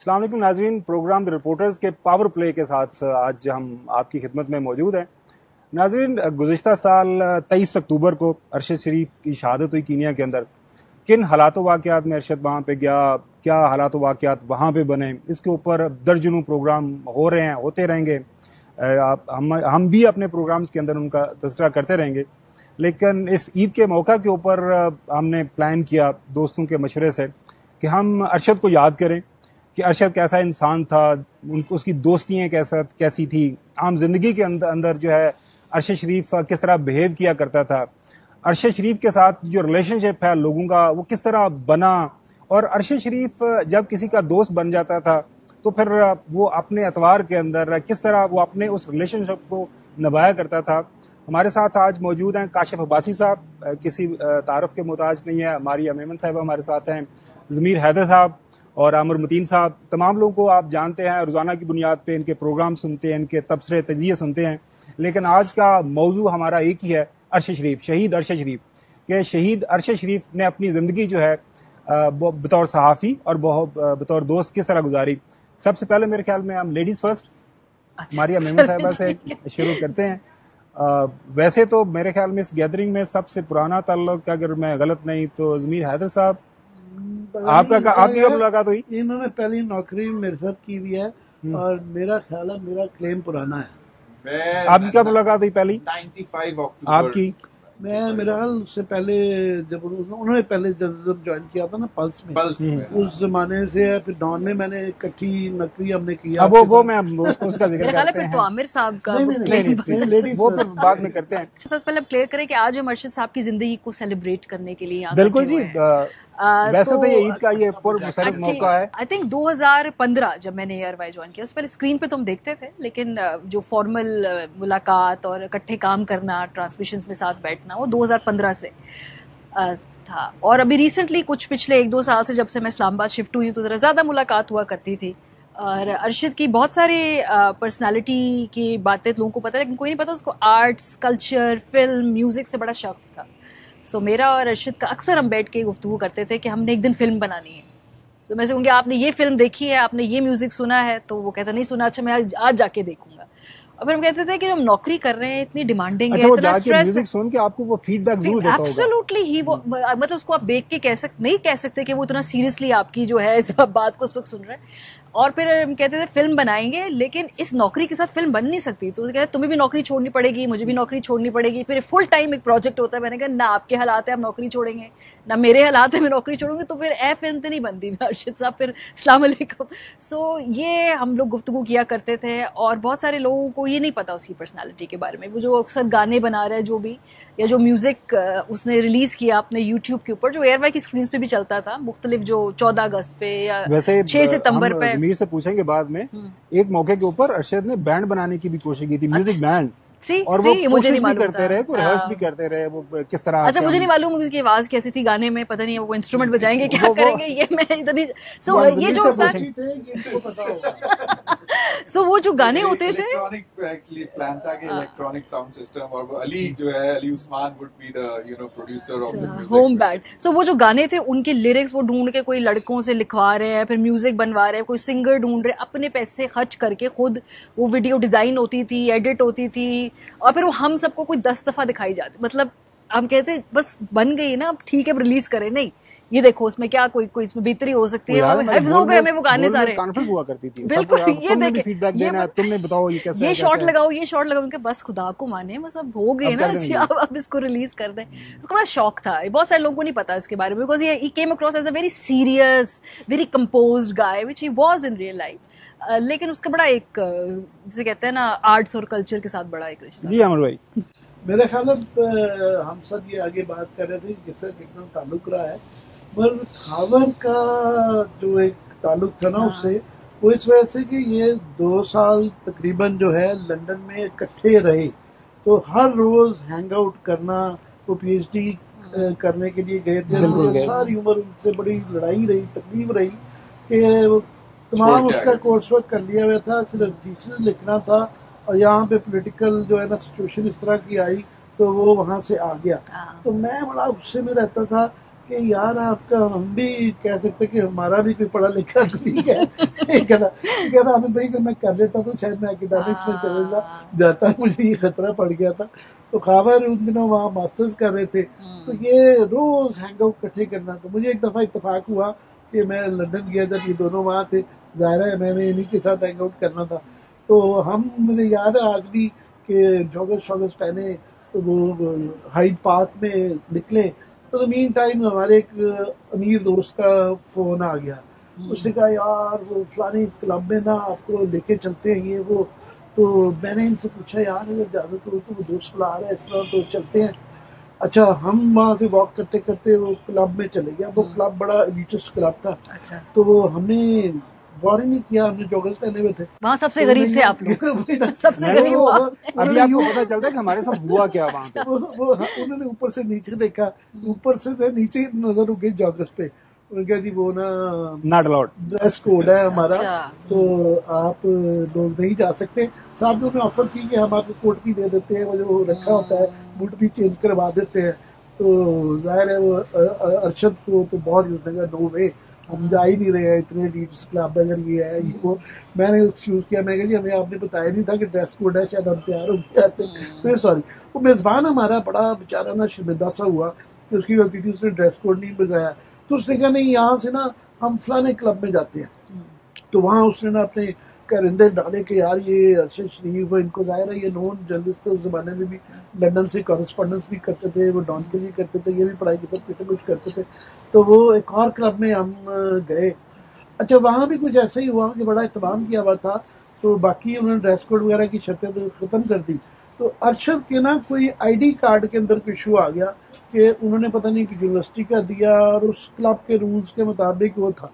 अस्सलाम वालेकुम नाज़रीन, प्रोग्राम द रिपोर्टर्स के पावर प्ले के साथ आज हम आपकी खिदमत में मौजूद हैं। नाज़रीन, गुज़िश्ता साल 23 अक्टूबर को अरशद शरीफ की शहादत हुई कीनिया के अंदर। किन हालात वाक़यात में अरशद वहाँ पे गया, क्या हालात वाक़यात वहाँ पे बने, इसके ऊपर दर्जनों प्रोग्राम हो रहे हैं, होते रहेंगे। हम भी अपने प्रोग्राम्स के अंदर उनका तज़किरा करते रहेंगे। लेकिन इस ईद के मौका के ऊपर हमने प्लान किया दोस्तों के मशवरे से कि हम अरशद को याद करें कि अरशद कैसा इंसान था, उसकी दोस्तियाँ कैसी थी, आम जिंदगी के अंदर जो है अरशद शरीफ किस तरह बिहेव किया करता था, अरशद शरीफ के साथ जो रिलेशनशिप है लोगों का वो किस तरह बना, और अरशद शरीफ जब किसी का दोस्त बन जाता था तो फिर वो अपने एतवार के अंदर किस तरह वो अपने उस रिलेशनशिप को निभाया करता था। हमारे साथ आज मौजूद हैं काशिफ अब्बासी साहब, किसी तारफ़ के मोहताज नहीं है। मारिया मेमन साहब हमारे साथ हैं, ज़मीर हैदर साहब और आमिर मतीन साहब। तमाम लोगों को आप जानते हैं, रोज़ाना की बुनियाद पे इनके प्रोग्राम सुनते हैं, इनके तबसरे तजिए सुनते हैं। लेकिन आज का मौजू हमारा एक ही है, अरशद शरीफ, शहीद अरशद शरीफ। कि शहीद अरशद शरीफ ने अपनी ज़िंदगी जो है बतौर सहाफ़ी और बतौर दोस्त किस तरह गुजारी। सबसे पहले मेरे ख्याल में हम लेडीज़ फर्स्ट मारिया मेमन साहिबा से शुरू करते हैं। वैसे तो मेरे ख्याल में इस गैदरिंग में सबसे पुराना ताल्लुक, अगर मैं गलत नहीं तो ज़मीर हैदर साहब, आपकी कब मुलाकात हुई? इन्होंने पहली नौकरी मेरे साथ की हुई है और मेरा ख्याल है मेरा क्लेम पुराना है। आपकी कब मुलाकात हुई पहली? 95 अक्टूबर। आपकी? मेरा ख्याल उससे पहले जब उन्होंने पहले जब ज्वाइन किया था ना पल्स में उस जमाने से है। फिर डॉन में मैंने इकट्ठी नौकरी हमने किया। वो मैं उसका जिक्र करते हैं। तो आमिर साहब का वो फिर बाद में करते हैं। सबसे पहले क्लियर करें कि आज हम अरशद साहब की जिंदगी को सेलिब्रेट करने के लिए बिल्कुल जी, वैसे तो ये ईद का ये पुरमसरत मौका है। आई थिंक 2015 जब मैंने ARY ज्वाइन किया, उससे पहले स्क्रीन पे तो हम देखते थे, लेकिन जो फॉर्मल मुलाकात और इकट्ठे काम करना, ट्रांसमिशंस में साथ बैठना, वो 2015 से था। और अभी रिसेंटली कुछ पिछले 1-2 साल से जब से मैं इस्लामाबाद शिफ्ट हुई तो ज़रा ज़्यादा मुलाकात हुआ करती थी। और अरशद की बहुत सारी पर्सनालिटी की बातें लोगों को पता है, लेकिन कोई नहीं पता उसको आर्ट्स, कल्चर, फिल्म, म्यूजिक से बड़ा शौक था। सो मेरा और अरशद का अक्सर हम बैठ के गुफ्तगू करते थे कि हमने एक दिन फिल्म बनानी है। तो मैं से कहूँगी आपने ये फिल्म देखी है, आपने ये म्यूजिक सुना है? तो वो कहता नहीं सुना। अच्छा, मैं आज जाके देखूंगा। और फिर हम कहते थे कि हम नौकरी कर रहे हैं, इतनी डिमांडिंग है, इतना स्ट्रेस। म्यूजिक सुन के आपको वो फीडबैक जरूर देता होगा। एब्सोल्युटली ही वो मतलब उसको आप देख के नहीं कह सकते कि वो इतना सीरियसली आपकी जो है इस बात को उस वक्त सुन रहे हैं। और फिर हम कहते थे फिल्म बनाएंगे, लेकिन इस नौकरी के साथ फिल्म बन नहीं सकती। तो कहते तुम्हें भी नौकरी छोड़नी पड़ेगी, मुझे भी नौकरी छोड़नी पड़ेगी। फिर फुल टाइम एक प्रोजेक्ट होता है। मैंने कहा ना आपके हालात है हम नौकरी छोड़ेंगे, ना मेरे हालात है मैं नौकरी छोड़ूंगी। तो फिर फिल्म तो नहीं बनती अरशद साहब, फिर अस्सलाम वालेकुम। सो ये हम लोग गुफ्तगू किया करते थे। और बहुत सारे लोगों को ये नहीं पता उसकी पर्सनालिटी के बारे में। वो जो अक्सर गाने बना रहा है जो भी, या जो म्यूजिक उसने रिलीज किया अपने यूट्यूब के ऊपर, जो ARY की स्क्रीन पे भी चलता था, मुख्तलिफ जो 14 अगस्त पे या 6 सितंबर पे। ज़मीर से पूछेंगे बाद में। एक मौके के ऊपर अरशद ने बैंड बनाने की भी कोशिश की थी, म्यूजिक बैंड। और वो मुझे नहीं मालूम करते रहे, कोई रिहर्स भी करते रहे, वो किस तरह। अच्छा, मुझे नहीं मालूम उसकी आवाज कैसी थी गाने में, पता नहीं वो इंस्ट्रूमेंट बजाएंगे क्या करेंगे, ये मैं इधर नहीं। सो ये जो सो वो जो गाने होते थे, एक्चुअली प्लान था कि इलेक्ट्रॉनिक साउंड सिस्टम, और अली जो है, Ali Usman would be the producer of the music home band. So वो जो गाने थे उनके लिरिक्स वो ढूंढ के कोई लड़कों से लिखवा रहे हैं, फिर म्यूजिक बनवा रहे हैं, कोई सिंगर ढूंढ रहे, अपने पैसे खर्च करके खुद वो वीडियो डिजाइन होती थी, एडिट होती थी, और फिर वो हम सबको कोई 10 दफा दिखाई जाती। मतलब हम कहते बस बन गई ना, अब ठीक है रिलीज करें, नहीं ये देखो उसमें क्या कोई इसमें बेहतरी हो सकती है। हो गए हमें वो गाने सारे कॉन्फ्रेंस हुआ करती थी। बिल्कुल, ये देखे फीडबैक देना, तुमने बताओ ये कैसे, ये शॉट लगाओ, ये शॉट लगाओ। उनके बस खुदा को माने, बस अब हो गए ना, अच्छी अब इसको रिलीज कर दें। उसको बड़ा शौक था। बहुत सारे लोगों को नहीं पता इसके बारे में, because he came across as a very serious, very composed guy, which he was in real life. लेकिन उसका बड़ा एक, जिसे कहते हैं ना, आर्ट्स और कल्चर के साथ बड़ा एक रिश्ता। जी अमर भाई, मेरे ख्याल हम सब ये आगे बात कर रहे थे जिससे कितना ताल्लुक रहा है, पर खावर का जो एक ताल्लुक था ना उससे, वो इस वजह से कि ये 2 साल तकरीबन जो है लंदन में इकट्ठे रहे, तो हर रोज हैंग आउट करना, वो PhD करने के लिए गए थे। सारी उम्र उनसे बड़ी लड़ाई रही, तकलीफ रही कि तमाम उसका कोर्स वर्क कर लिया हुआ था, सिर्फ थीसिस लिखना था। और यहाँ पे पॉलिटिकल जो है ना सिचुएशन इस तरह की आई तो वो वहाँ से आ गया। तो मैं बड़ा गुस्से में रहता था कि यार आपका हम भी कह सकते कि हमारा भी कोई पढ़ा लिखा नहीं है। कहता अमित भाई अगर मैं कर लेता तो शायद मैं एकेडमिक्स में चले जाता, मुझे ये खतरा पड़ गया था। तो खावर उन दिनों वहाँ मास्टर्स कर रहे थे, तो ये रोज हैंग आउट इकट्ठे करना। तो मुझे एक दफा इत्तेफाक हुआ कि मैं लंदन गया, जब ये दोनों वहाँ थे, जाहिर है मैंने इन्हीं के साथ हैंग आउट करना था। तो हम, मुझे याद है आज भी कि जॉगर्स पहने तो वो हाइड पार्क में निकले, तो मीन टाइम हमारे एक अमीर दोस्त का फोन आ गया। उसने कहा यार वो फलानी क्लब में ना आपको लेके चलते हैं ये वो। तो मैंने इनसे पूछा यार अगर ज्यादा तो वो दोस्त बुला रहा है इस तरह, तो चलते हैं। अच्छा, हम वहाँ से वॉक करते करते वो क्लब में चले गए। वो क्लब बड़ा एलिटिस्ट क्लब था। अच्छा। तो वो हमने गौर ही नहीं किया, हमने जॉगर्स पहने हुए थे। वहाँ सबसे गरीब थे आप लोग। सबसे गरीब हुआ। अभी आपको पता चलता है कि हमारे साथ हुआ क्या वहाँ पे। वो उन्होंने ऊपर से नीचे देखा, ऊपर से नीचे ही नजर हो गई जॉगर्स पे। उन्होंने कहा जी वो ना नॉट अलाउड, ड्रेस कोड है हमारा। अच्छा। तो आप लोग नहीं जा सकते। साथ में उन्होंने ऑफर की कि हम आपको कोट भी दे देते हैं, वो जो रखा होता है बूट भी चेंज करवा देते हैं। तो जाहिर है वो अरशद को तो बहुत यूज कहा नो वे, हम जा ही नहीं रहे हैं इतने लीडर्स क्लब अगर ये है ये वो। मैंने एक्सक्यूज किया, मैं कहा जी हमें आपने बताया नहीं था कि ड्रेस कोड है, शायद हम तैयार हो जाते। फिर सॉरी, वो मेजबान हमारा बड़ा बेचारा ना शर्मिंदा सा हुआ कि उसकी गलती थी, उसने ड्रेस कोड नहीं बताया। तो उसने कहा नहीं यहाँ से ना हम फलाने क्लब में जाते हैं। तो वहाँ उसने ना अपने करिंदे डाले कि यार ये अरशद शरीफ, इनको जाहिर है ये नॉन जर्नलिस्ट थे, उस जमाने में भी लंदन से कॉरेस्पॉन्डेंस भी करते थे, वो डॉन के लिए करते थे, ये भी पढ़ाई के सब कुछ करते थे। तो वो एक और क्लब में हम गए। अच्छा, वहाँ भी कुछ ऐसा ही हुआ कि बड़ा एहतमाम किया हुआ था। तो बाकी उन्होंने ड्रेस कोड वगैरह की शर्तें तो खत्म कर दी। तो अरशद के ना कोई आईडी कार्ड के अंदर कोई इशू आ गया कि उन्होंने पता नहीं कि यूनिवर्सिटी का दिया और उस क्लब के रूल्स के मुताबिक वो था।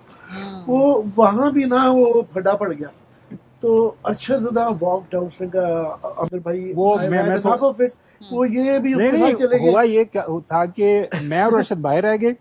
वो वहाँ भी ना वो फटा पड़ गया। तो अरशद ना वॉकड आउट, उसने कहा अमिर भाई वो मैं तो फिर वो ये भी नहीं चले गए। हुआ ये क्या था कि मैं और अरशद बाहर रह गए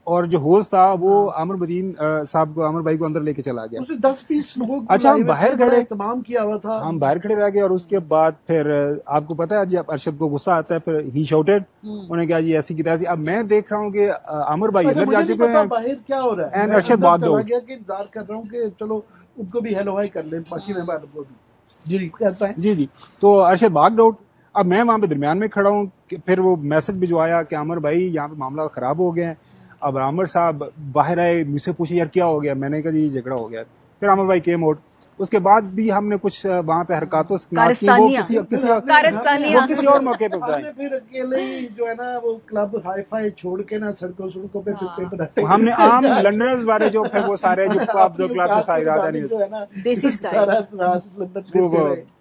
और जो होस्ट था वो आमिर बदीन साहब को, आमिर भाई को अंदर लेके चला गया। उसे 10-20 लोग, अच्छा, हम बाहर खड़े, तमाम किया हुआ था, हम बाहर खड़े रह गए। और उसके बाद फिर आपको पता है जब अरशद को गुस्सा आता है फिर ही शाउटेड, उन्होंने कहा जी ऐसी की तैसी। अब मैं देख रहा हूँ कि आमिर भाई अंदर जा चुके हैं, बाहर क्या हो रहा है, एंड अरशद भाग गया कि इंतजार कर रहा हूँ कि चलो उनको भी हेलो हाई कर ले, बाकी मैं बात को भी जी कहता है जी। तो अरशद भाग आउट। अब मैं वहां पे दरमियान में खड़ा हूँ। फिर वो मैसेज भिजवाया कि आमिर भाई यहाँ पे मामला खराब हो गया है। अब आमिर साहब बाहर आए, मुझसे पूछे यार क्या हो गया। मैंने कहा जी झगड़ा हो गया। फिर आमिर भाई केम आउट। उसके बाद भी हमने कुछ वहां पे हरकतों वो किसी और मौके पे बताए। फिर अकेले ही जो है ना वो क्लब हाई फाई छोड़ के ना सड़कों पे बनाते, हमने आम लंडनर्स बारे जो फिर वो सारे जो क्लब से सारी रात नहीं देसी style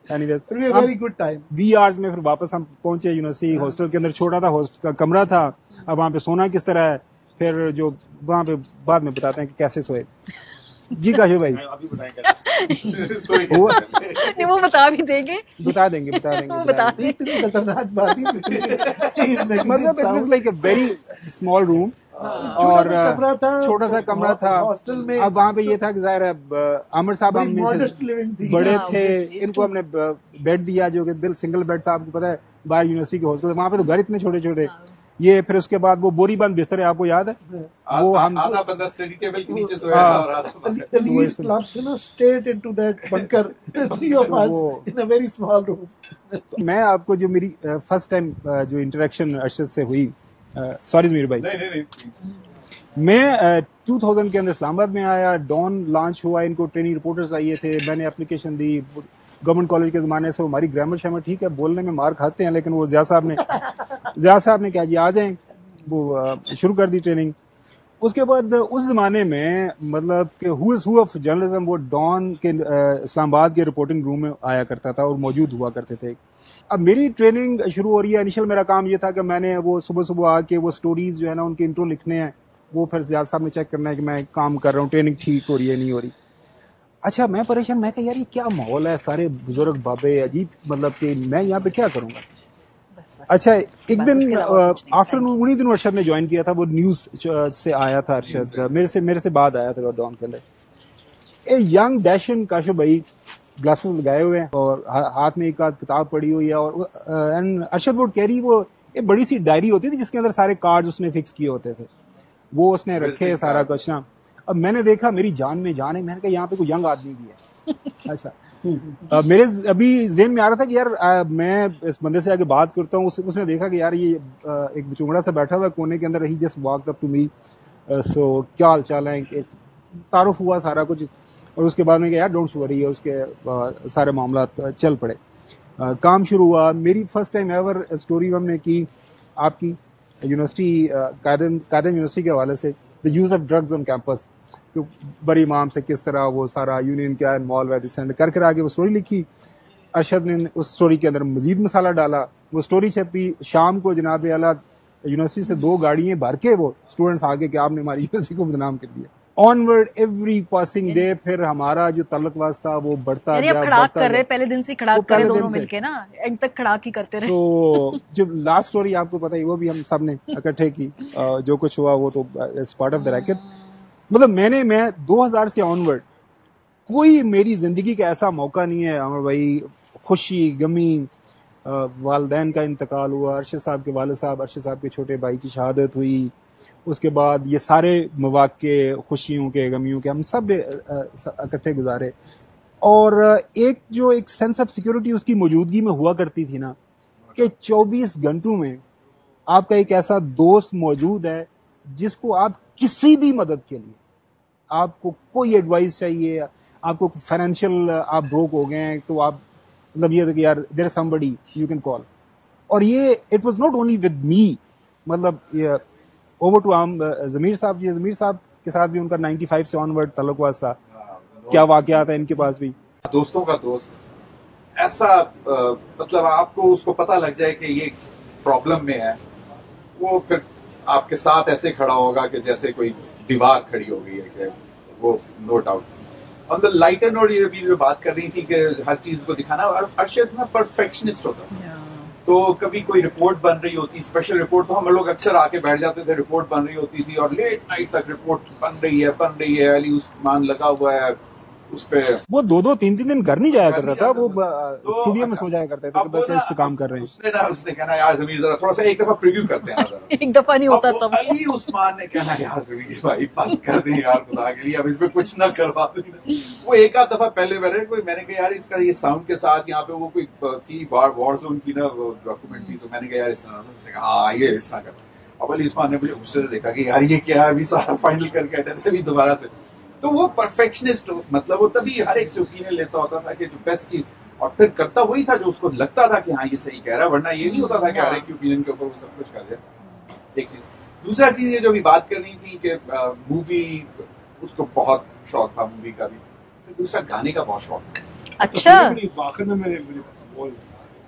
very good time. VRs में फिर वापस हम पहुंचे यूनिवर्सिटी हॉस्टल के अंदर। छोटा था हॉस्टल का कमरा था। अब वहाँ पे सोना किस तरह है फिर जो वहाँ पे बाद में बताते हैं कि कैसे सोए। जी काशिफ भाई वो बता भी देंगे, बता देंगे खतरनाक बात ही मतलब it was like a very small room और छोटा सा कमरा था हॉस्टल में। अब वहाँ पे ये था कि जाहिर है आमिर साहब हम बड़े थे, इनको हमने बेड दिया जो कि बिल सिंगल बेड था। आपको पता है बाहर यूनिवर्सिटी के हॉस्टल वहाँ पे तो घर इतने छोटे छोटे। ये फिर उसके बाद वो बोरी बंद बिस्तर है, आपको याद है वो हम आधा बंदा स्टडी टेबल के नीचे सोया था और आधा क्लब से ना straight into that bunker, three of us in a very small room. मैं आपको जो मेरी फर्स्ट टाइम जो इंटरेक्शन अरशद से हुई, सॉरी मीर भाई, नहीं मैं 2000 के अंदर इस्लामाबाद में आया। डॉन लॉन्च हुआ, इनको ट्रेनिंग रिपोर्टर्स आए थे, मैंने एप्लीकेशन दी। गवर्नमेंट कॉलेज के ज़माने से हमारी ग्रामर शामर ठीक है, बोलने में मार खाते हैं, लेकिन वो ज़िया साहब ने क्या जी आ जाएं, वो शुरू कर दी ट्रेनिंग। उसके बाद उस ज़माने में मतलब कि who is who of journalism वो डॉन के इस्लामाबाद के रिपोर्टिंग रूम में आया करता था और मौजूद हुआ करते थे। अब मेरी ट्रेनिंग शुरू हो रही है। इनिशियल मेरा काम ये था कि मैंने वो सुबह आके वो स्टोरीज जो है ना उनके इंट्रो लिखने हैं, वो फिर ज़िया साहब ने चेक करना है कि मैं काम कर रहा हूँ, ट्रेनिंग ठीक हो रही है नहीं हो रही। अच्छा, मैं परेशान, मैं कहा यार ये क्या माहौल है, सारे बुजुर्ग बाबे अजीब, मतलब कि मैं यहाँ पे क्या करूँगा। अच्छा, एक दिन आफ्टरनून उन्हीं दिनों अरशद ने ज्वाइन किया था, वो न्यूज़ से आया था अरशद, मेरे से बाद आया था डॉन के अंदर। ए यंग डैशन काशिफ भाई ग्लासेस लगाए हुए हैं और हाथ में एक आध किताब पड़ी हुई है और एंड अरशद वुड कैरी वो एक बड़ी सी डायरी होती थी जिसके अंदर सारे कार्ड्स उसने फिक्स किए होते थे। वो उसने रखे Visiting सारा card. कुछ ना। अब मैंने देखा मेरी जान में जान है, मैंने कहा यहाँ पे कोई यंग आदमी भी है। अच्छा, मेरे अभी जेहन में आ रहा था कि यार मैं इस बंदे से आगे बात करता हूँ। उसने देखा कि यार ये एक चुंगड़ा सा बैठा हुआ है कोने के अंदर, he just walked up to me, so क्या हाल चाल है, तारुफ हुआ सारा कुछ, और उसके बाद में यार डोंट वरी, उसके सारे मामला चल पड़े। काम शुरू हुआ। मेरी फर्स्ट टाइम एवर स्टोरी हमने की आपकी यूनिवर्सिटी कायदम यूनिवर्सिटी के हवाले से, the use of drugs on campus, तो बड़ी इमाम से किस तरह वो सारा यूनियन क्या इन्वॉल्व है, डिसेंड कर कर आगे वो स्टोरी लिखी। अरशद ने उस स्टोरी के अंदर मजीद मसाला डाला, वो स्टोरी छपी। शाम को जनाब आला यूनिवर्सिटी से 2 गाड़ियां भर के वो स्टूडेंट्स आगे कि आपने हमारी यूनिवर्सिटी को बदनाम कर दिया। ऑनवर्ड एवरी पासिंग डे फिर हमारा जो ताल्लुक वास्ता वो बढ़ता यानी गया, अब खड़ाक बढ़ता कर रहे गया। पहले दिन से खड़ाक वो करे पहले दोनों दिन से। मिलके ना, एंड तक खड़ाक ही करते रहे। तो जो लास्ट स्टोरी आपको पता है वो भी हम सब ने इकट्ठे की। जो कुछ हुआ वो तो it's part of the racket. मतलब मैं 2000 से ऑनवर्ड कोई मेरी जिंदगी का ऐसा मौका नहीं है अमर भाई, खुशी गमी, वालदैन का इंतकाल हुआ, अरशद साहब के वालिद साहब, अरशद साहब के छोटे भाई की शहादत हुई, उसके बाद ये सारे मौके खुशियों के गमियों के हम सब इकट्ठे गुजारे। और एक सेंस ऑफ सिक्योरिटी उसकी मौजूदगी में हुआ करती थी ना, कि 24 घंटों में आपका एक ऐसा दोस्त मौजूद है जिसको आप किसी भी मदद के लिए, आपको कोई एडवाइस चाहिए, आपको फाइनेंशियल आप ब्रोक हो गए हैं तो आप मतलब ये कि यार there is somebody you can call. और ये it was not only with me, मतलब ओवर टू जमीर साहब जी, जमीर साहब के साथ भी उनका 95 से ऑनवर्ड ताल्लुक वास्ता, क्या वाकयात है इनके पास भी। दोस्तों का दोस्त ऐसा मतलब आपको उसको पता लग जाए कि ये प्रॉब्लम में है, वो फिर आपके साथ ऐसे खड़ा होगा कि जैसे कोई दीवार खड़ी हो गई है कि वो no doubt. On the lighter note ये भी बात कर रही थी कि हर चीज को दिखाना, और अरशद ना परफेक्शनिस्ट होता। तो कभी कोई रिपोर्ट बन रही होती, स्पेशल रिपोर्ट, तो हम लोग अक्सर आके बैठ जाते थे, रिपोर्ट बन रही होती थी और लेट नाइट तक रिपोर्ट बन रही है, अली उस्मान लगा हुआ है उस पे। वो 2-2 3-3 दिन घर नहीं जाया करता था, वो तो स्टूडियो में अच्छा, सो जाया करते थे, अब तो बस वो इस पे काम कर रहे हैं। उसने कहना यार जमीर जरा थोड़ा सा एक दफा प्रीव्यू करते हैं जरा। एक दफा नहीं होता अब वो तब। अली उस्मान ने कहना यार जमीर भाई पास कर दें यार खुदा के लिए, अब इसमें कुछ ना करवा दें। वो एक आध दफा पहले मैंने कहा यार इसका ये साउंड के साथ यहाँ पे वो कोई थी वॉर जोन की ना डॉक्यूमेंट्री, तो मैंने कहा यार इस तरह से हाँ ये इस तरह कर। अब अली उस्मान ने मुझे गुस्से से देखा कि यार ये क्या है, अभी सारा फाइनल करके हटे थे अभी दोबारा से। तो वो परफेक्शनिस्ट मतलब वो तभी हर एक से ओपिनियन लेता होता था कि जो बेस्ट चीज, और फिर करता वही था जो उसको लगता था कि हाँ ये सही कह रहा है, वरना ये नहीं होता था कि हर एक की ओपिनियन के ऊपर वो सब कुछ कर दे। एक चीज, दूसरा चीज ये जो भी बात कर रही थी कि मूवी, उसको बहुत शौक था मूवी का भी, फिर दूसरा गाने का बहुत शौक था। अच्छा, आखिर में मेरे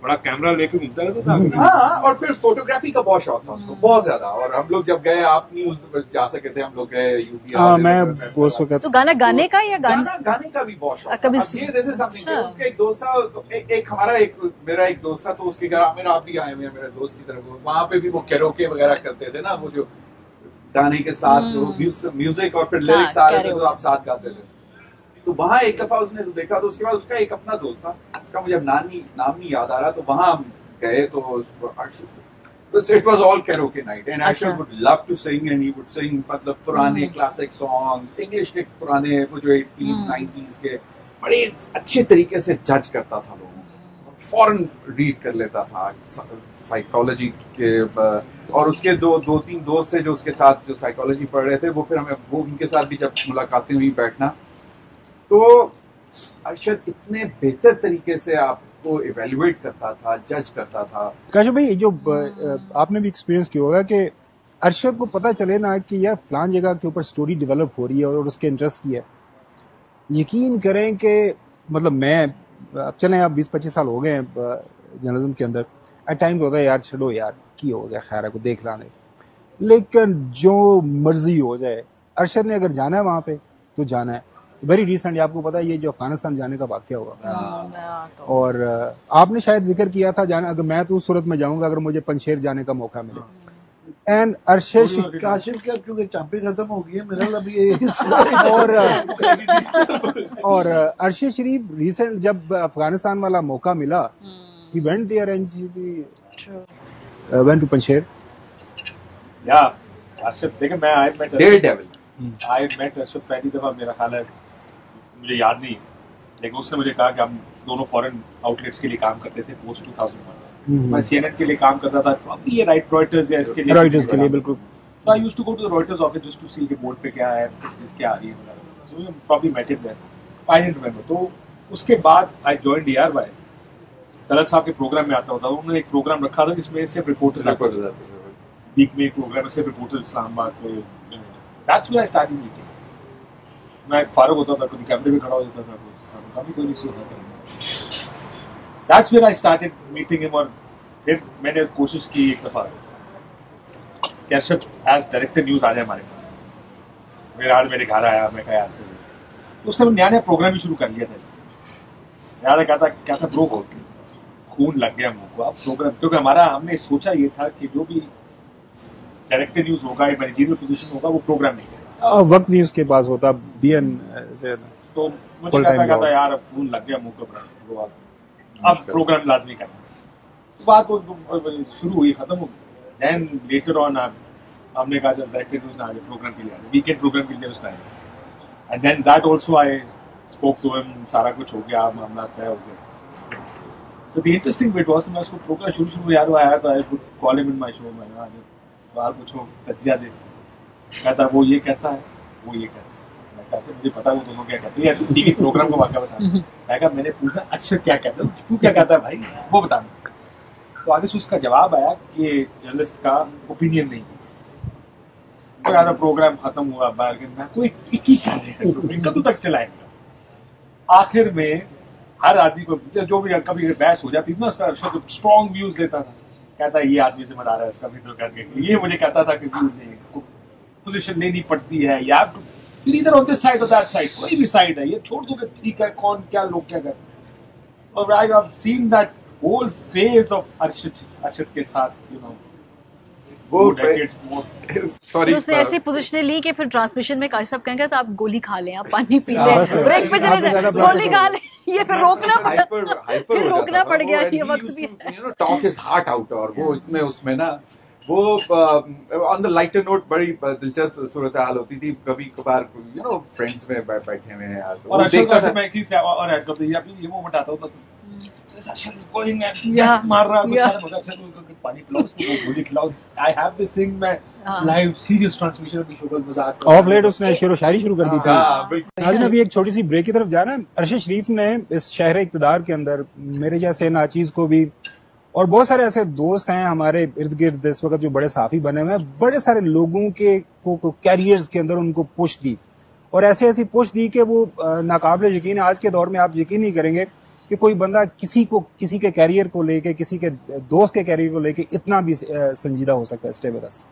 बड़ा कैमरा लेके घूमता रहता था। हाँ, और फिर फोटोग्राफी का बहुत शौक था उसको, बहुत ज्यादा। और हम लोग जब गए, आप नहीं उस जा सके थे, हम लोग गए यूपी। हाँ, मैं उस वक्त तो गाना गाने का या गाने का भी बहुत शौक कभी था। अब ये जैसे समथिंग, अच्छा। उसका एक दोस्त था, मेरा एक दोस्त था, तो उसके घर मेरा आप भी आए हुए हैं मेरे दोस्त की तरफ, वहां पे भी वो कैरोके वगैरह करते थे ना, वो जो गाने के साथ म्यूजिक और फिर लिरिक्स आ रहे थे तो आप साथ गाते थे। तो वहां एक दफा उसने देखा, तो उसके बाद उसका एक अपना दोस्त था, उसका मुझे नाम नहीं याद आ रहा, तो वहां हम गए तो it was all karaoke night and Arshad would love to sing and he would sing मतलब पुराने क्लासिक सॉन्ग्स, इंग्लिश के पुराने वो जो 80s 90s के, बड़े अच्छे तरीके से जज करता था लोगों को, फौरन रीड कर लेता था साइकोलॉजी के। और उसके दो तीन दोस्त थे जो उसके साथ जो साइकोलॉजी पढ़ रहे थे, वो फिर हमें वो उनके साथ भी जब मुलाकातें हुई बैठना, तो अरशद इतने बेहतर तरीके से आपको इवेल्युएट करता था, जज करता था। काशिफ भाई, जो आपने भी एक्सपीरियंस किया होगा कि अरशद को पता चले ना कि यार फलान जगह के ऊपर स्टोरी डेवलप हो रही है और उसके इंटरेस्ट की है, यकीन करें कि मतलब मैं अब चलें आप 20-25 साल हो गए हैं जर्नलिज्म के अंदर, एट टाइम्स होता है यार छोड़ो यार की हो गया, खैर है को देख लाने, लेकिन जो मर्जी हो जाए अरशद ने अगर जाना है वहां पे तो जाना है। वेरी रिसेंटली आपको पता है ये जो अफगानिस्तान जाने का वाकया हुआ, और आपने शायद जिक्र किया था जाना, अगर मैं तो उस सूरत में जाऊंगा अगर मुझे पंजशेर जाने का मौका मिले। एंड अरशद काशिफ का क्योंकि चापी खत्म हो गई है, मेरा अभी और अरशद शरीफ रिसेंट जब अफगानिस्तान वाला मौका मिला, he went there and he went to Panjshir. Yeah, Arshad देखिए मैं आई मेट अर्शद पहली दफा मेरा ख्याल है, मुझे याद नहीं, लेकिन उसने मुझे कहा कि हम दोनों फॉरेन आउटलेट्स के लिए काम करते थे पोस्ट 2001। मैं CNN के लिए काम करता था, अभी ये रॉयटर्स या इसके लिए बिल्कुल। So I used to go to the Reuters office just to see कि बोर्ड पे क्या है, चीज़ क्या आ रही है वगैरह। So we probably met him there. I didn't remember. तो उसके बाद I joined ERY। तलत साहब के प्रोग्राम में आता होता, उन्होंने एक प्रोग्राम रखा था जिसमें सिर्फ रिपोर्टर्स आते थे। वीक में एक प्रोग्राम सिर्फ रिपोर्टर्स इस्लामाबाद पे। That's where I started meeting. मैं फारूक होता था, कभी कैमरे में खड़ा हो जाता था, कभी कोई नहीं होता था। That's where I started meeting him और फिर मैंने कोशिश की एक दफा अर्शद एज डायरेक्टर न्यूज आ जाए हमारे पास। मेरे घर आया, मैं कहा आपसे तो उसने नया प्रोग्राम ही शुरू कर लिया था इसने। याद है क्या था ब्रो, खून लग गया मुंह को। अब प्रोग्राम क्योंकि हमने सोचा ये था कि जो भी डायरेक्टर न्यूज होगा या मैनेजरियल पोजीशन होगा वो प्रोग्राम नहीं करेगा, वक्त न्यूज के पास होता BN से। तो मुझे कहता यार अब खून लग गया मुंह को, अब प्रोग्राम लाजमी करना। बात शुरू हुई, खत्म हो गई। Then later on, हमने कहा जब डायरेक्टर न्यूज आ जाए प्रोग्राम के लिए, वीकेंड प्रोग्राम के लिए उसका है। And then that also I spoke to him, सारा कुछ हो गया, मामला तय हो गया। So the interesting bit was मैं उसको प्रोग्राम शुरू यार वो आया था, I would call him in my show, मैंने बाहर पूछो तजिया दे, कहता वो ये कहता है, वो ये कहता है। मैं कहा मुझे पता वो दोनों क्या कहते हैं, ठीक है प्रोग्राम का वाक़या बता। मैंने पूछा अच्छा क्या कहता है, तू क्या कहता है भाई वो बता। तो आगे से उसका जवाब आया कि जर्नलिस्ट का ओपिनियन नहीं, तो यार प्रोग्राम खत्म हुआ, मैं कोई एक ही कब तक चलाएगा। आखिर में हर आदमी को जो भी कभी बहस हो जाती थी ना, उसका स्ट्रॉन्ग व्यूज लेता था, कहता है ये आदमी से मना रहा है इसका मित्र करके, ये मुझे कहता था कि व्यूज नहीं, पोजीशन लेनी पड़ती है, या इधर ऑन दिस साइड और दैट साइड, कोई भी साइड है, ये छोड़ दो कि ठीक है कौन क्या लोग क्या करते हैं। और I have seen that whole phase of Arshad के साथ, you know, वो सॉरी उसने ऐसी पोजीशन ली कि फिर ट्रांसमिशन में काश साहब कहेंगे तो आप गोली खा लें, आप पानी पी लें, ब्रेक पे चले जाए, गोली खा लें, ये फिर रोकना पड़ा, फिर रोकना पड़ गया ये वक्त भी। You know, talk his heart out, और वो इतने उसमें ना वो ऑन द लाइटर नोट बड़ी दिलचस्प सूरत हाल होती थी। कभी कभार यू नो फ्रेंड्स में बैठे हुए हैं यार, तो और देखता था मैं एक चीज और ऐड कर दी अपनी ये वो बताता होता अर्शद इज गोइंग एंड मार रहा है, पानी पिलाओ उसको, गोली खिलाओ। आई हैव दिस थिंग, मैं लाइव सीरियस ट्रांसमिशन की शक्ल मजाक ऑफ लेट उसने शेरो शायरी शुरू कर दी थी। नाज़रीन अभी एक छोटी सी ब्रेक की तरफ जाना है। अरशद शरीफ ने इस शहर इक़्तिदार के अंदर मेरे जैसे नाचीज को भी और बहुत सारे ऐसे दोस्त हैं हमारे इर्द गिर्द इस वक्त जो बड़े साफी बने हुए हैं, बड़े सारे लोगों के को कैरियर्स के अंदर उनको पुश दी और ऐसी पुश दी कि वो नाकाबिल यकीन है। आज के दौर में आप यकीन नहीं करेंगे कि कोई बंदा किसी के कैरियर को लेके, किसी के दोस्त के कैरियर को लेके इतना भी संजीदा हो सकता है। Stay with us.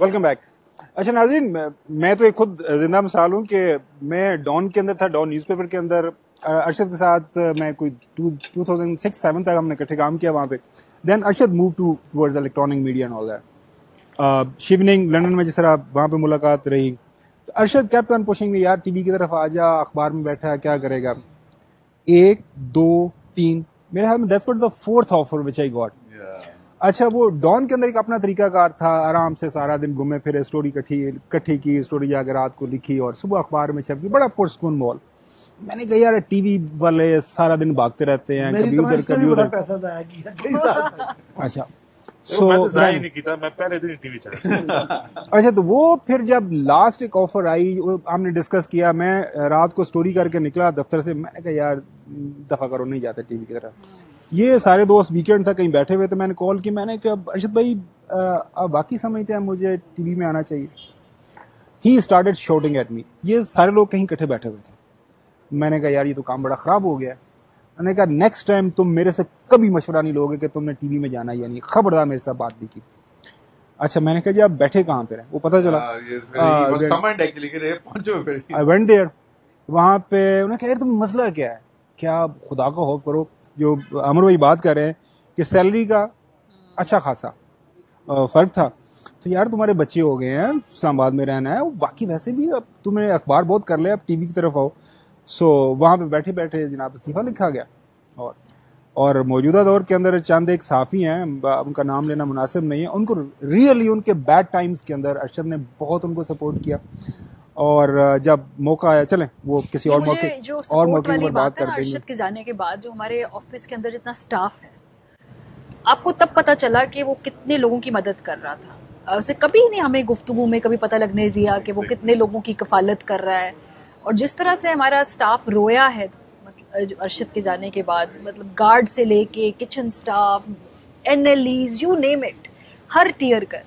Welcome back. अच्छा नाज़रीन, मैं तो एक खुद जिंदा मिसाल हूँ कि मैं डॉन के अंदर था, डॉन न्यूज़पेपर के अंदर। अरशद के साथ मैं कोई 2006-07 तक हमने इकट्ठे काम किया वहाँ पे। Then Arshad move towards electronic media and all that. शिवनिंग लंदन में जिस तरह वहाँ पे मुलाकात रही, तो Arshad kept on pushing me, यार टीवी की तरफ आ जा, अखबार में बैठा है क्या करेगा। 1 2 3 मेरे हाथ में that's what the fourth offer which I got. अच्छा, वो डॉन के अंदर एक अपना तरीकाकार था, आराम से सारा दिन घूमे फिरे, स्टोरी इकट्ठी की, स्टोरी जाकर रात को लिखी और सुबह अखबार में छपकी, बड़ा पुरस्कून माहौल। मैंने कहा यार टीवी वाले सारा दिन भागते रहते हैं, कभी उधर कभी उधर। अच्छा मैं पहले दिन टीवी चला। अच्छा, तो वो फिर जब लास्ट एक ऑफर आई, हमने डिस्कस किया, मैं रात को स्टोरी करके निकला दफ्तर से, मैंने कहा यार दफा करो, नहीं जाते टीवी की तरफ। ये सारे दोस्त वीकेंड था कहीं बैठे हुए थे, मैंने कॉल की, मैंने कहा अर्शद भाई आप बाकी समझते हैं मुझे टीवी में आना चाहिए। He started shouting at me. ये सारे लोग कहीं इकट्ठे बैठे हुए थे। मैंने कहा यार ये तो काम बड़ा खराब हो गया। मैंने कहा नेक्स्ट टाइम तुम मेरे से कभी मशवरा नहीं लोगे कि तुमने टीवी में जाना या नहीं, खबरदार मेरे साथ बात भी की। अच्छा, मैंने कहा जी आप बैठे कहाँ पे रहे, वो पता चला आई वेंट देयर। वहाँ पे उन्होंने कहा यार तुम मसला क्या है, क्या खुदा का खौफ करो। जो अमर भाई बात कर रहे हैं कि सैलरी का अच्छा खासा फर्क था, तो यार तुम्हारे बच्चे हो गए हैं, इस्लामाबाद में रहना है, बाकी वैसे भी अब तुमने अखबार बहुत कर लिया, अब टीवी की तरफ आओ। सो वहाँ पे बैठे बैठे जनाब इस्तीफा लिखा गया और मौजूदा दौर के अंदर चंद एक साफ़ी हैं, उनका नाम लेना मुनासिब नहीं है, उनको रियली उनके बैड टाइम्स के अंदर अरशद ने बहुत उनको सपोर्ट किया। और जब मौका आया, चलें वो किसी और मौके के ऊपर बात करते हैं। अरशद के जाने के बाद जो हमारे ऑफिस के अंदर जितना स्टाफ है, आपको तब पता चला कि वो कितने लोगों की मदद कर रहा था। उसे कभी नहीं हमें गुफ्तगू में कभी पता लगने दिया कि वो कितने लोगों की कफालत कर रहा है। और जिस तरह से हमारा स्टाफ रोया है अरशद के जाने के बाद, मतलब गार्ड से लेके kitchen staff, NLEs, you name it, हर टीयर कर,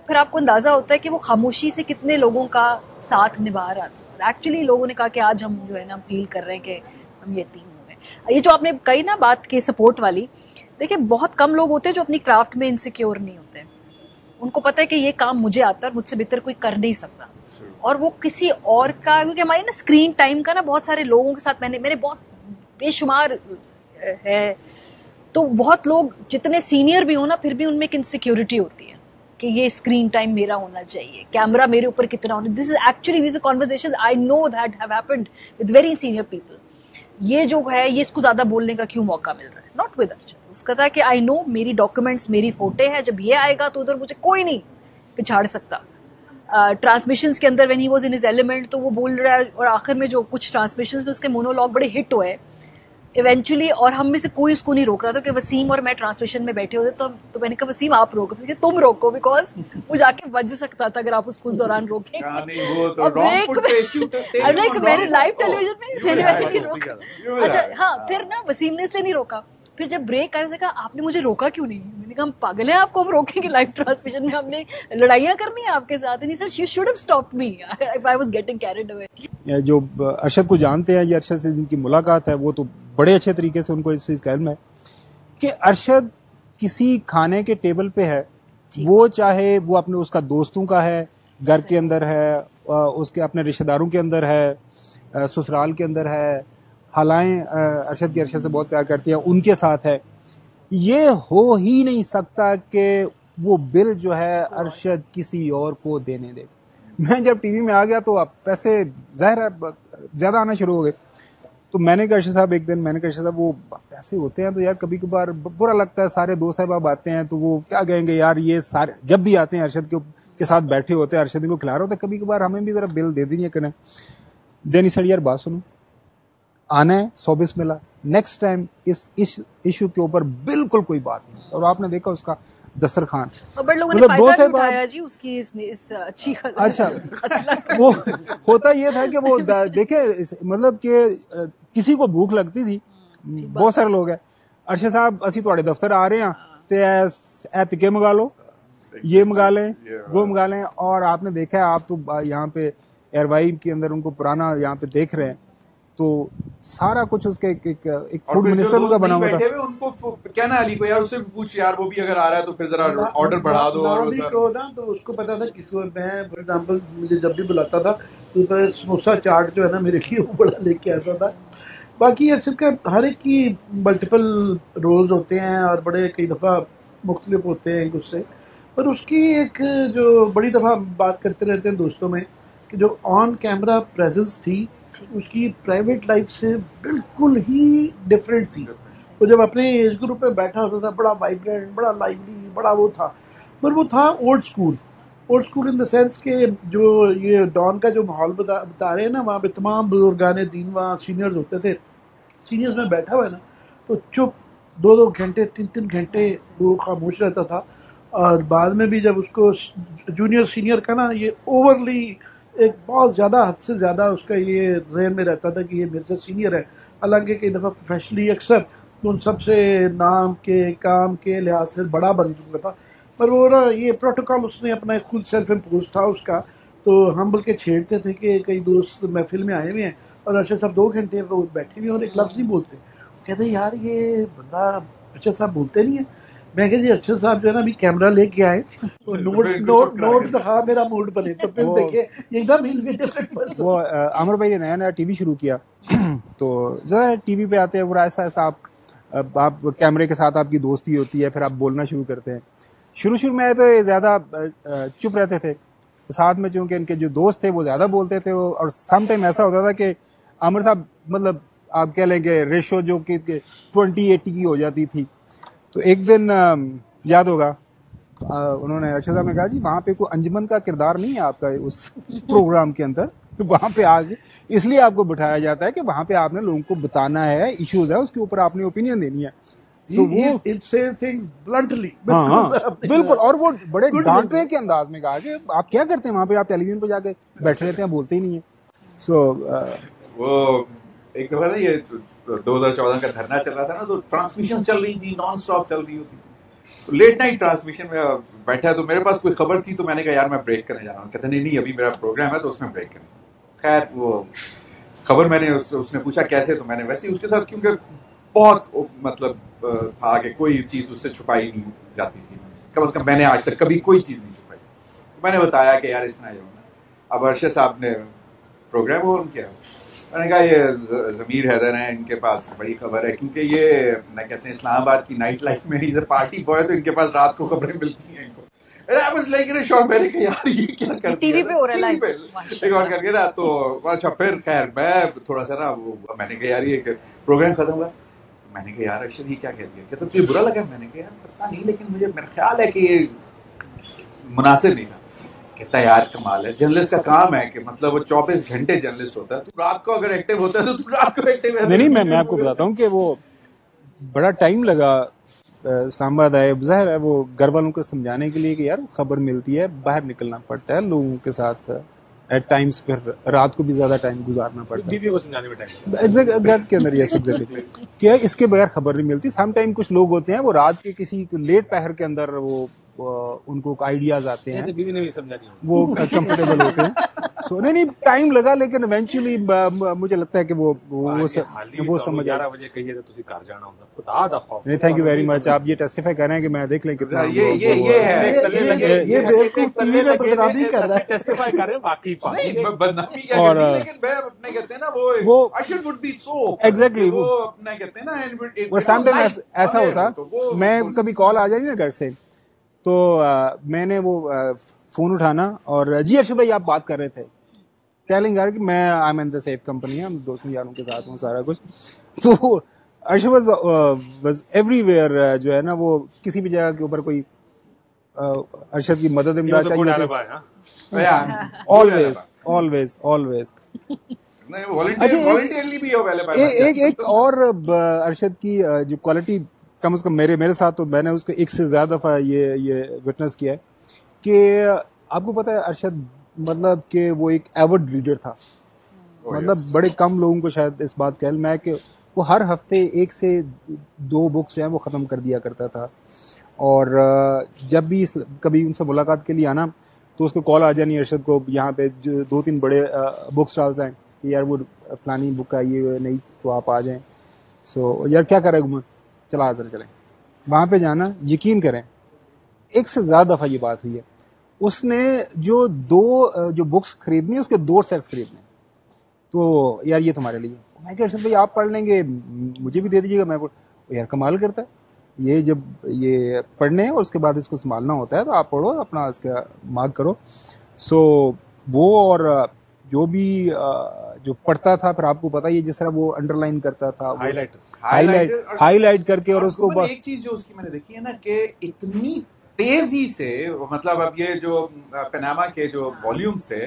फिर आपको अंदाजा होता है कि वो खामोशी से कितने लोगों का साथ निभा रहा था। एक्चुअली लोगों ने कहा कि आज हम जो है ना फील कर रहे हैं कि हम यतीम हो गए। ये जो आपने कही ना बात के सपोर्ट वाली, देखिए बहुत कम लोग होते हैं जो अपनी क्राफ्ट में इनसिक्योर नहीं होते। उनको पता है कि ये काम मुझे आता है और मुझसे बेहतर कोई कर नहीं सकता, और वो किसी और का, क्योंकि हमारी ना स्क्रीन टाइम का ना बहुत सारे लोगों के साथ मैंने बहुत बेशुमार है, तो बहुत लोग जितने सीनियर भी हो ना, फिर भी उनमें एक इनसिक्योरिटी होती है कि ये स्क्रीन टाइम मेरा होना चाहिए, कैमरा मेरे ऊपर कितना होना। This is actually these conversations I know that have happened with very senior people. ये जो है, ये इसको ज्यादा बोलने का क्यों मौका मिल रहा है? Not with Arshad. उसका था कि आई नो मेरी डॉक्यूमेंट्स, मेरी फोटे है, जब ये आएगा तो उधर मुझे कोई नहीं पिछाड़ सकता। ट्रांसमिशंस के अंदर when he was in his element, तो वो बोल रहा है, और आखिर में जो कुछ ट्रांसमिशंस में उसके मोनोलॉग बड़े हिट हुए इवेंचुअली, और हम में से कोई उसको नहीं रोक रहा था कि वसीम और मैं ट्रांसमिशन में बैठे होते, तो मैंने कहा वसीम आप रोको, तो तुम रोको, बिकॉज वो जाके बज सकता था अगर आप उसको उस दौरान रोके। मैंने लाइव टेलीविजन में मैंने नहीं रोका। अच्छा हाँ, फिर ना वसीम ने इसलिए नहीं रोका, फिर जब ब्रेक आया उसने कहा आपने मुझे रोका क्यों नहीं? मैंने कहा हम पागल हैं, आपको हम रोकेंगे लाइव ट्रांसमिशन में? हमने लड़ाइयाँ करनी है आपके साथ? नहीं sir, she should have stopped me if I was getting carried away. जो अरशद को जानते हैं, ये अरशद से जिनकी मुलाकात है, वो तो बड़े अच्छे तरीके से उनको इस चीज़ का इल्म है कि अरशद किसी खाने के टेबल पे है, वो चाहे वो अपने उसका दोस्तों का है, घर के अंदर है, उसके अपने रिश्तेदारों के अंदर है, ससुराल के अंदर है, हालाएं अरशद की अरशद से बहुत प्यार करती है, उनके साथ है, ये हो ही नहीं सकता कि वो बिल जो है अरशद किसी और को देने दे। मैं जब टीवी में आ गया तो अब पैसे ज़ाहिर है ज़्यादा आना शुरू हो गए, तो मैंने कहा अरशद साहब, एक दिन मैंने कहा अरशद साहब वो पैसे होते हैं तो यार कभी कभार बुरा लगता है, सारे दोस्त साहब आते हैं तो वो क्या कहेंगे यार, ये सारे जब भी आते हैं अरशद के साथ बैठे होते हैं, अरशद इनको खिला रहे होते हैं, कभी कभार हमें भी जरा बिल दे दीजिए करें। देनी सर यार बात सुनो, आना है 100 बिस्मिल्लाह, नेक्स्ट टाइम इस इशू के ऊपर बिल्कुल कोई बात नहीं। और आपने देखा उसका दस्तरखान, मतलब फायदा भी उठाया जी उसकी इस अच्छी अच्छा वो होता ये था कि वो देखे, मतलब कि किसी को भूख लगती थी, बहुत सारे लोग हैं, अरशद साहब असी तुम्हारे दफ्तर आ रहे हैं ते ए टिके मंगा लो, ये मंगा लें, वो मंगा लें। और आपने देखा है, आप तो यहाँ पे एयरवाइव के अंदर उनको पुराना यहाँ पे देख रहे हैं, तो सारा कुछ उसके एक फूड मिनिस्टर का बना हुआ था। उनको क्या ना अली को यार, उससे पूछ यार, वो भी अगर आ रहा है तो फिर जरा ऑर्डर बढ़ा दो। और ना तो उसको पता था किसी, मैं फॉर एग्जांपल मुझे जब भी बुलाता था तो समोसा चाट जो है ना मेरे लिए वो बड़ा लेके आता था। बाकी अरशद का हर एक की मल्टीपल रोल्स होते हैं और बड़े कई दफ़ा मुख्तलिफ होते हैं एक उससे, पर उसकी एक जो बड़ी दफ़ा बात करते रहते हैं दोस्तों में कि जो ऑन कैमरा प्रेजेंस थी उसकी प्राइवेट लाइफ से बिल्कुल ही डिफरेंट थी। वो जब अपने एज ग्रुप में बैठा होता था, बड़ा वाइब्रेंट, बड़ा लाइवली, बड़ा वो था, पर वो था old school in the sense के जो ये डॉन का जो माहौल बता रहे हैं ना, वहाँ पे तमाम बुजुर्गाने दीन वहाँ सीनियर्स होते थे, सीनियर्स में बैठा हुआ है ना तो चुप 2-2 घंटे 3-3 घंटे वो खामोश रहता था। और बाद में भी जब उसको जूनियर सीनियर का ना ये ओवरली एक बहुत ज़्यादा हद से ज़्यादा उसका ये जहन में रहता था कि ये मेरे से सीनियर है, हालांकि कई दफ़ा प्रोफेशनली अक्सर उन सबसे नाम के काम के लिहाज से बड़ा बन चुका था, पर वो ना ये प्रोटोकॉल उसने अपना खुद सेल्फ इम्पोज था उसका। तो हम बल्कि छेड़ते थे कि कई दोस्त महफिल में आए हुए हैं और अरशद साहब 2 घंटे वो बैठे हुए और एक लफ्ज़ नहीं बोलते, कहते यार ये बंदा अरशद साहब बोलते नहीं है। मैं कह जी अरशद साहब जो है ना अभी कैमरा लेके आए तो नोट दिखा मेरा मूड बने, तो फिर देखे एकदम हिल गए डिफरेंट। वो आमिर भाई ने नया टीवी शुरू किया तो ज़रा टीवी पे आते हैं वो ऐसा आप कैमरे के साथ आपकी दोस्ती होती है, फिर आप बोलना शुरू करते हैं। शुरू में आए तो ज़्यादा चुप रहते थे, साथ में चूंकि इनके जो दोस्त थे वो ज़्यादा बोलते थे, और सम टाइम ऐसा होता था कि आमिर साहब मतलब आप कह लें कि रेशो जो कि 20-80 की हो जाती थी। तो एक दिन याद होगा उन्होंने अर्शद साहब ने कहा जी वहाँ पे कोई अंजुमन का किरदार नहीं है आपका उस प्रोग्राम के अंदर, तो वहाँ पे आगे इसलिए आपको बिठाया जाता है कि वहाँ पे आपने लोगों को बताना है, इश्यूज है, उसके ऊपर आपने ओपिनियन देनी है। So वो say things bluntly, बिल्कुल, और वो बड़े डांटने के अंदाज में कहा कि आप क्या करते हैं वहाँ पे, आप टेलीविजन पे जाके बैठे रहते हैं, बोलते ही नहीं है। वो एक दफा ना ये 2014 का धरना चल रहा था ना, तो ट्रांसमिशन चल रही थी, नॉन स्टॉप चल रही होती, तो लेट नाइट ट्रांसमिशन में बैठा, तो मेरे पास कोई खबर थी, तो मैंने कहा यार मैं ब्रेक करने जा रहा हूँ। कहते नहीं अभी मेरा प्रोग्राम है तो उसमें ब्रेक करें। खैर वो खबर मैंने उसने पूछा कैसे, तो मैंने वैसे ही उसके साथ, क्योंकि बहुत मतलब था कि कोई चीज उससे छुपाई नहीं जाती थी, कम से कम मैंने आज तक कभी कोई चीज नहीं छुपाई। तो मैंने बताया कि यार इतना ही होना। अब अर्शद साहब ने प्रोग्राम वो किया, मैंने कहा ये ज़मीर हैदर हैं, इनके पास बड़ी खबर है, क्योंकि ये मैं कहते हैं इस्लामाबाद की नाइट लाइफ में इधर पार्टी बॉय, तो इनके पास रात को खबरें मिलती हैं इनको। मैंने कहा यार ये क्या कर टीवी पे हो रहा है रिकॉर्ड करके ना, तो अच्छा फिर खैर मैं थोड़ा सा ना वो मैंने कहा यार ये प्रोग्राम खत्म हुआ, मैंने कहा यार अर्शद ये क्या कह दिया, कहता तुझे बुरा लगा? मैंने कहा यार पता नहीं, लेकिन मुझे मेरा ख्याल है कि ये मुनासिब नहीं था। कहता यार कमाल है, जर्नलिस्ट का काम है कि मतलब वो 24 घंटे जर्नलिस्ट होता है, तू रात को अगर एक्टिव होता है तो तू रात को एक्टिव है। नहीं मैं आपको बताता हूँ कि वो बड़ा टाइम लगा इस्लामाबाद आए, ज़ाहिर है वो घर वालों को समझाने के लिए कि यार खबर मिलती है, बाहर निकलना पड़ता है लोगों के साथ, एट टाइम्स फिर रात को भी ज्यादा टाइम गुजारना पड़ता है, बीवी को समझाने में टाइम एग्जैक्ट घर के अंदर। यस एग्जैक्टली, क्या इसके बगैर खबर नहीं मिलती। सम टाइम कुछ लोग होते हैं वो रात के किसी लेट पहर के अंदर वो उनको आइडियाज आते हैं, बीवी ने भी समझा दिया, वो कंफर्टेबल होते हैं। सो नहीं टाइम लगा, लेकिन इवेंचुअली मुझे लगता है कि वो समझ 11 बजे कहिए तो तुसी घर जाना होता, खुदा दा खौफ। नहीं थैंक यू वेरी मच, आप ये टेस्टिफाई कर रहे हैं कि मैं देख लें कितना ये बदनामी कर रहा है, टेस्टिफाई कर रहे हैं वाकई बदनामी क्या करनी, लेकिन मैं अपने कहते हैं ना वो Arshad would be so exactly वो अपने कहते हैं ना वो समटाइम ऐसा होता, मैं कभी कॉल आ जाएगी ना घर से, तो मैंने वो फोन उठाना और जी अर्शद भाई आप बात कर रहे थे, टेलिंग यार कि मैं I am in the safe company, हम दोस्तों यारों के साथ हूँ सारा कुछ। तो अर्शद वाज एवरीवेयर, जो है ना वो किसी भी जगह के ऊपर कोई अर्शद की मदद इमदाद चाहिए, ऑलवेज वॉलंटियरली भी अवेलेबल। एक और अर्शद की जो क्वालिटी कम से कम मेरे साथ, तो मैंने उसको एक से ज्यादा दफा ये विटनेस किया है कि आपको पता है अरशद मतलब कि वो एक एवर्ड रीडर था, मतलब बड़े कम लोगों को शायद इस बात का इल्म है कि वो हर हफ्ते 1 से 2 बुक्स जो है वो ख़त्म कर दिया करता था। और जब भी कभी उनसे मुलाकात के लिए आना तो उसको कॉल आ जानी अरशद को, यहाँ पे 2-3 बड़े बुक स्टॉल्स हैं कि यार वो फलानी बुक आई है नहीं तो आप आ जाएं। सो यार क्या करें घूम, चला जरा चलें, वहाँ पे जाना। यकीन करें 1 से ज़्यादा दफ़ा ये बात हुई है, उसने जो 2 बुक्स खरीदनी है उसके 2 सेट्स खरीदने, तो यार ये तुम्हारे लिए। मैं कह भाई आप पढ़ लेंगे मुझे भी दे दीजिएगा। मैं यार कमाल करता है ये, जब ये पढ़ने हैं और उसके बाद इसको संभालना होता है तो आप पढ़ो अपना इसका मार्क करो। सो वो और जो भी जो पढ़ता था फिर आपको पता ही जिस तरह वो अंडरलाइन करता था, हाईलाइट करके, और उसको एक चीज जो उसकी मैंने देखी है ना कि इतनी तेजी से, मतलब अब ये जो पनामा के जो वॉल्यूम्स थे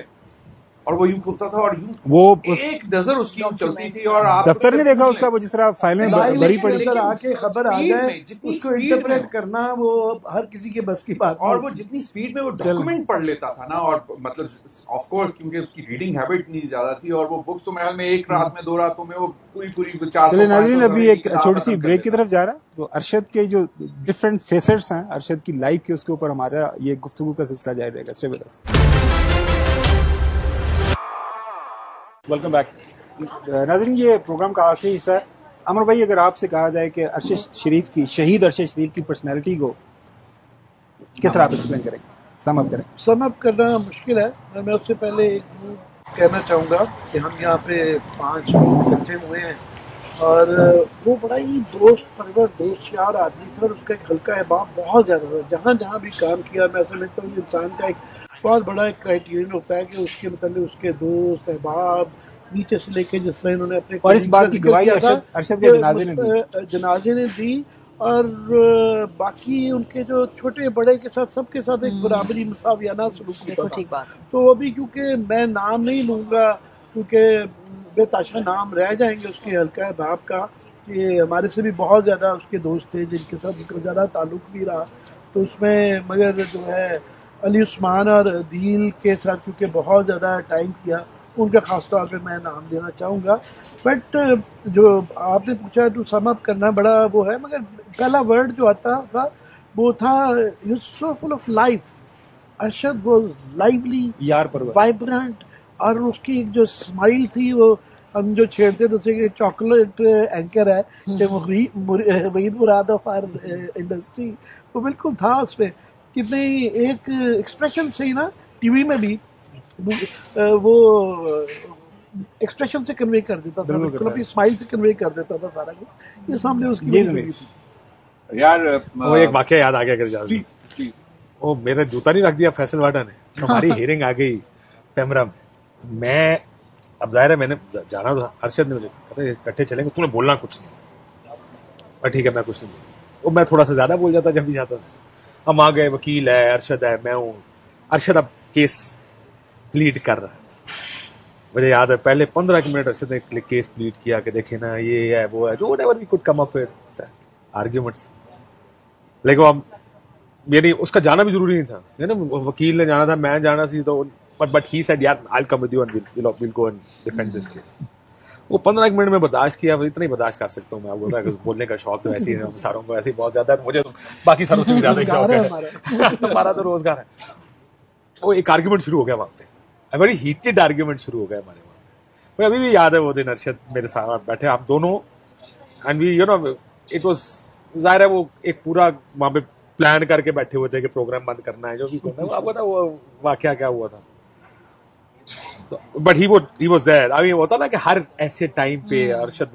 और वो यूं खुलता था और यूं वो एक नजर उसकी यूं चलती थी, और आप दफ्तर नहीं देखा उसका, वो जिस तरह फाइलें भरी पड़ी आके खबर आ जाए उसको इंटरप्रेट करना वो हर किसी के बस की बात। और वो जितनी स्पीड में वो डॉक्यूमेंट पढ़ लेता था ना, और मतलब ऑफ कोर्स क्योंकि उसकी रीडिंग हैबिट इतनी ज्यादा थी, और वो बुक्स तो महल में 1 रात में 2 रातों में वो पूरी 400। चलिए नाज़रीन अभी एक छोटी सी ब्रेक की तरफ जा रहा है, तो अरशद के जो डिफरेंट फेसेट्स हैं अरशद की लाइफ के, उसके ऊपर हमारा ये गुफ्तगू का सिलसिला जारी रहेगा। Stay with us. Welcome back नाज़रीन, ये प्रोग्राम का आखिरी हिस्सा है। अमर भाई अगर आपसे कहा जाए कि अरशद शरीफ की, शहीद अरशद शरीफ की पर्सनैलिटी को किस तरह आप एक्सप्लेन करेंगे, सम अप करें? सम अप करना मुश्किल है। मैं उससे पहले एक कहना चाहूँगा कि हम यहाँ पे 5 लोग इकट्ठे हुए हैं और वो बड़ा ही दोस्त परवर दोस्त यार आदमी था, और उसका एक हल्का अहबाब बहुत ज़्यादा था। जहाँ जहाँ भी काम किया मैं ऐसा लगता हूँ इंसान का एक बहुत बड़ा एक क्राइटेरियन होता है कि उसके मतलब उसके दोस्त अहबाब नीचे से लेके जिस तरह इन्होंने अपने और इस बात की गवाही अरशद के जनाजे ने दी और बाकी उनके जो छोटे बड़े के साथ सबके साथ एक बराबरी मुसावियाना सलूक होता था। ठीक बात। तो अभी क्योंकि मैं नाम नहीं लूँगा क्योंकि बेताशा नाम रह जाएंगे उसके हल्का बाप का कि हमारे से भी बहुत ज़्यादा उसके दोस्त थे जिनके साथ उनका ज़्यादा ताल्लुक भी रहा, तो उसमें मगर जो है अली उस्मान और अदील के साथ क्योंकि बहुत ज़्यादा टाइम किया उनका खास तौर पे मैं नाम देना चाहूँगा। बट जो आपने पूछा टू सम अप करना बड़ा वो है, मगर पहला वर्ड जो आता था वो था you so full of life. Arshad was lively, vibrant, और उसकी एक जो स्माइल थी वो हम जो छेड़ते थे उसे चॉकलेट एंकर है वहीद मुराद ऑफ आवर इंडस्ट्री, वो बिल्कुल था उसमें। कितने एक एक्सप्रेशन से ही ना टीवी में भी वो एक्सप्रेशन से कन्वे कर देता था, बिल्कुल अपनी स्माइल से कन्वे कर देता था सारा कुछ। ये सामने उसकी यार वो एक वाकया याद आ गया प्लीज। वो मेरा जूता नहीं रख दिया फैसल वाटा ने, हमारी हियरिंग आ गई पेमरा में। मैं अब जाहिर है मैंने जाना था, अरशद ने मुझे कहते इकट्ठे चलेंगे, तूने बोलना कुछ नहीं। और ठीक है मैं कुछ नहीं बोला, वो मैं थोड़ा सा ज्यादा बोल जाता जब भी जाता था। हम आ गए, वकील है, अरशद है, मैं हूँ। अरशद अब केस प्लीड कर रहा है। मुझे याद है पहले 15 मिनट अरशद ने केस प्लीड किया कि देखे ना ये है वो है, जो whatever we could come up with arguments. लेकिन अब यानी उसका जाना भी जरूरी नहीं था, है ना, वकील ने जाना था, मैं जाना थी, तो बट ही सेड यार I will come with you and will go and defend this case. वो 15 मिनट में बर्दाश्त किया, इतना ही बर्दाश्त कर सकता हूँ मैं। बोल रहा है बोलने का शौक तो ऐसे ही है सारों को, ऐसे ही बहुत ज्यादा है, मुझे तो बाकी सारों से भी ज्यादा शौक है, हमारा तो रोजगार है। वो एक आर्ग्यूमेंट शुरू हो गया वहां पे, वेरी हीटेड आर्ग्यूमेंट शुरू हो गया हमारे वहां। मुझे अभी भी याद है वो दिन अरशद मेरे साथ बैठे आप दोनों, and we you know it was जाहिर है वो एक पूरा वहां पे प्लान करके बैठे हुए थे कि प्रोग्राम बंद करना है, जो भी करना है। आपको पता वो वाकया क्या हुआ था, but he was there. I mean होता ना कि हर ऐसे टाइम पे Arshad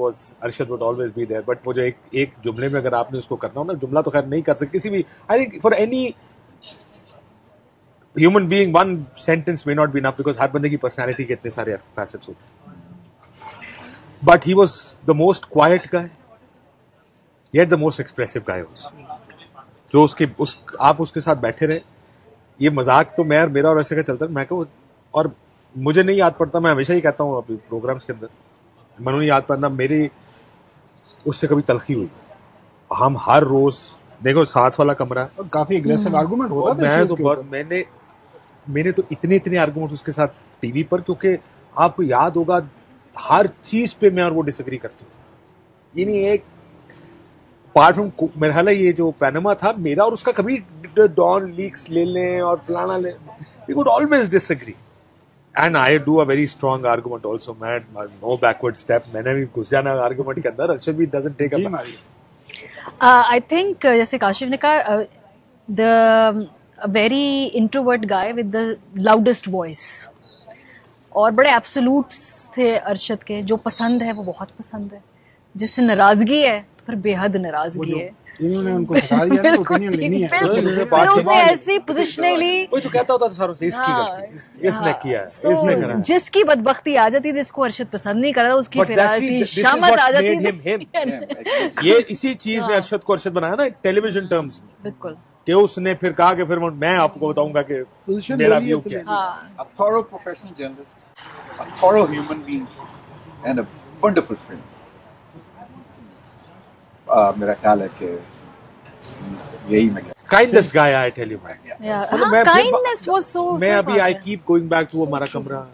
would always be there. But वो जो एक जुमले में अगर आपने उसको करना हो ना, जुमला तो खैर नहीं कर सकते किसी भी, I think for any human being one sentence may not be enough, because हर बंदे की पर्सनैलिटी के इतने सारे फैसेट्स होते हैं। But he was the most quiet guy yet the most expressive guy जो आप उसके साथ बैठे रहे। ये मजाक तो मैं मेरा और ऐसे का चलता है, मैं कहूँ, और मुझे नहीं याद पड़ता, मैं हमेशा ही कहता हूँ अभी प्रोग्राम्स के अंदर, मैंने नहीं याद पड़ता मेरी उससे कभी तलखी हुई। हम हर रोज देखो साथ वाला कमरा, काफी एग्रेसिव आर्गुमेंट होता था। मैं तो बहुत मैंने तो इतने आर्गुमेंट उसके साथ टीवी पर, क्योंकि आपको याद होगा हर चीज पे मैं और वो डिसएग्री करते हूँ। ये नहीं एक पार्ट फ्रॉम मेरा ख्याल है ये जो पैनामा था मेरा और उसका कभी डॉन लीक्स ले लें और फलाना ले, we would always disagree and I do a very strong argument also. मैं नो बैकवर्ड स्टेप, मैंने भी घुस जाना आर्गुमेंट के अंदर। अच्छा भी doesn't take a I think जैसे काशिफ ने कहा the very introvert guy with the loudest voice, और बड़े एब्सोल्यूट्स थे अरशद के, जो पसंद है वो बहुत पसंद है, जिससे नाराजगी है तो फिर बेहद नाराजगी है। इन्होंने उनको सिखा दिया कि ओपिनियन लेनी है, फिर उसे ऐसी पोजिशनली वो तो कहता होता था सारों से इसकी गलती, इसने किया है, इसने करा। जिसकी बदबख्ती आ जाती थी, जिसको अरशद पसंद नहीं कर रहा, उसकी फिर आती शामत आ जाती थी। ये इसी चीज ने अरशद को अरशद बनाया ना टेलीविजन टर्म्स, बिल्कुल, कि उसने फिर कहा कि फिर मैं आपको बताऊंगा कि मेरा व्यू क्या है। A thorough professional journalist, a thorough human being, and a wonderful friend. मेरा ख्याल है कि यही मैं kindest guy, I tell you kindness was so. मैं अभी I keep going back to हमारा कमरा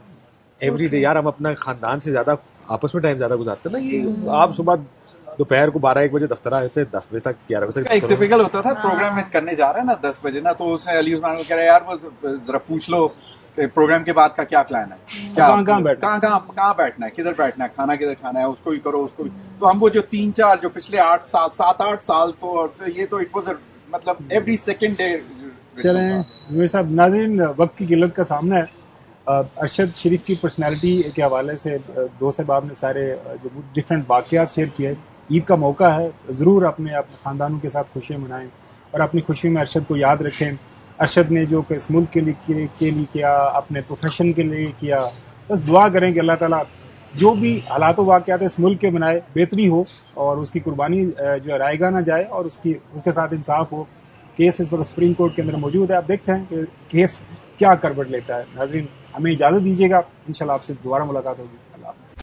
एवरी डे। यार हम अपना खानदान से ज्यादा आपस में टाइम ज्यादा गुजारते ना। ये आप सुबह दोपहर को 12-1 बजे दफ्तर आए थे, 10 बजे तक 11 बजे तक एक टिपिकल होता था प्रोग्राम में करने जा रहा है ना 10 बजे ना, तो उसने अली उस्मान को कह रहा यार वो जरा पूछ लो प्रोग्राम के बाद का क्या प्लान है, क्या कहाँ बैठना है, किधर बैठना है, खाना किधर खाना है, उसको भी करो उसको भी। तो हम वो जो 3-4 जो पिछले 7-8 साल तो ये तो इट वाज मतलब एवरी सेकंड डे। चलें मेरे साहब, नाज़रीन वक्त की किल्लत का सामना है। अरशद शरीफ की पर्सनालिटी के हवाले से दोस्त अहबाब ने सारे जो डिफरेंट वाक़यात शेयर किए। ईद का मौका है, ज़रूर अपने ख़ानदानों के साथ खुशियाँ मनाएं और अपनी खुशी में अरशद को याद रखें। अरशद ने जो इस मुल्क के लिए किया, अपने प्रोफेशन के लिए किया, बस दुआ करें कि अल्लाह ताला जो भी हालात वाक़यात इस मुल्क के बनाए बेहतरी हो और उसकी कुर्बानी जो है रायगा ना जाए और उसके साथ इंसाफ हो। केस इस वक्त सुप्रीम कोर्ट के अंदर मौजूद है, आप देखते हैं कि केस क्या करवट लेता है। नाजरीन, हमें इजाज़त दीजिएगा, इंशाल्लाह आपसे दोबारा मुलाकात होगी। अल्लाह हाफ़िज़।